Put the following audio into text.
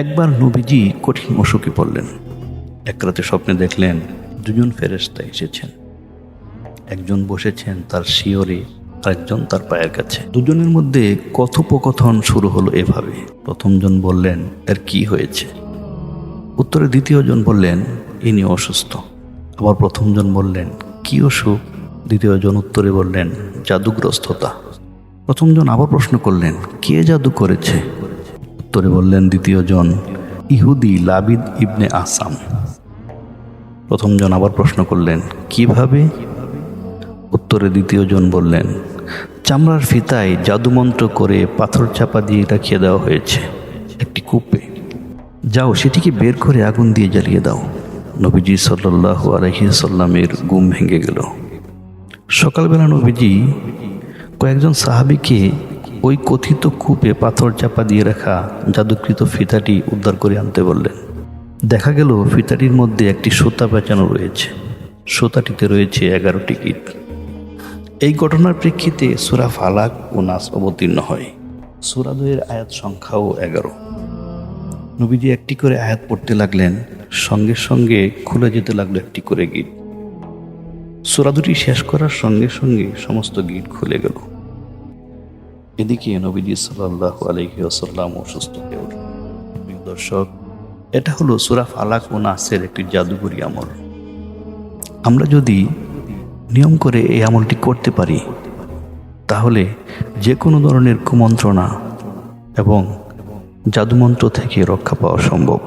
একবার নবীজি কঠিন অসুখে পড়লেন। এক রাতে স্বপ্নে দেখলেন দুজন ফেরেশতা এসেছেন। একজন বসেছেন তার শিয়রে, আরেকজন তার পায়ের কাছে। দুজনের মধ্যে কথোপকথন শুরু হলো এভাবে। প্রথমজন বললেন, এর কি হয়েছে? উত্তরে দ্বিতীয়জন বললেন, ইনি অসুস্থ। আবার প্রথমজন বললেন, কি অসুখ? দ্বিতীয়জন উত্তরে বললেন, জাদুগ্রস্ততা। প্রথমজন আবার প্রশ্ন করলেন, কে জাদু করেছে? উত্তরে বললেন দ্বিতীয়জন, ইহুদি লাবিদ ইবনে আসাম। প্রথমজন আবার প্রশ্ন করলেন, কিভাবে? উত্তরে দ্বিতীয়জন বললেন, চামড়ার ফিতায় জাদুমন্ত্র করে পাথর চাপা দিয়ে রাখিয়ে দেওয়া হয়েছে একটি কূপে। যাও সেটিকে বের করে আগুন দিয়ে জ্বালিয়ে দাও। নবীজি সাল্লাল্লাহু আলাইহি সাল্লামের ঘুম ভেঙে গেল। সকালবেলা নবীজি কয়েকজন সাহাবীকে ওই কথিত কূপে পাথর চাপা দিয়ে রাখা জাদুকৃত ফিতাটি উদ্ধার করে আনতে বললেন। দেখা গেল ফিতাটির মধ্যে একটি সুতা পেঁচানো রয়েছে। সুতাটিতে রয়েছে 11টি গিট। এই ঘটনার প্রেক্ষিতে সূরা ফালাক ও নাস অবতীর্ণ হয়। সূরা 2-এর আয়াত সংখ্যাও 11। নবীজি একটি করে আয়াত পড়তে লাগলেন, সঙ্গে সঙ্গে খুলে যেতে লাগলো একটি করে গিট। সূরা 2টি শেষ করার সঙ্গে সঙ্গে সমস্ত গিট খুলে গেল। এদিকে নবীজি সাল্লাল্লাহু আলাইহি ওয়াসাল্লাম অসুস্থ হয়ে উঠলেন। প্রিয় দর্শক, এটা হলো সূরা ফালাক ও নাসের একটি জাদুকরী আমল। আমরা যদি নিয়ম করে এই আমলটি করতে পারি, তাহলে যে কোনো ধরনের কুমন্ত্রণা এবং জাদুমন্ত্র থেকে রক্ষা পাওয়া সম্ভব।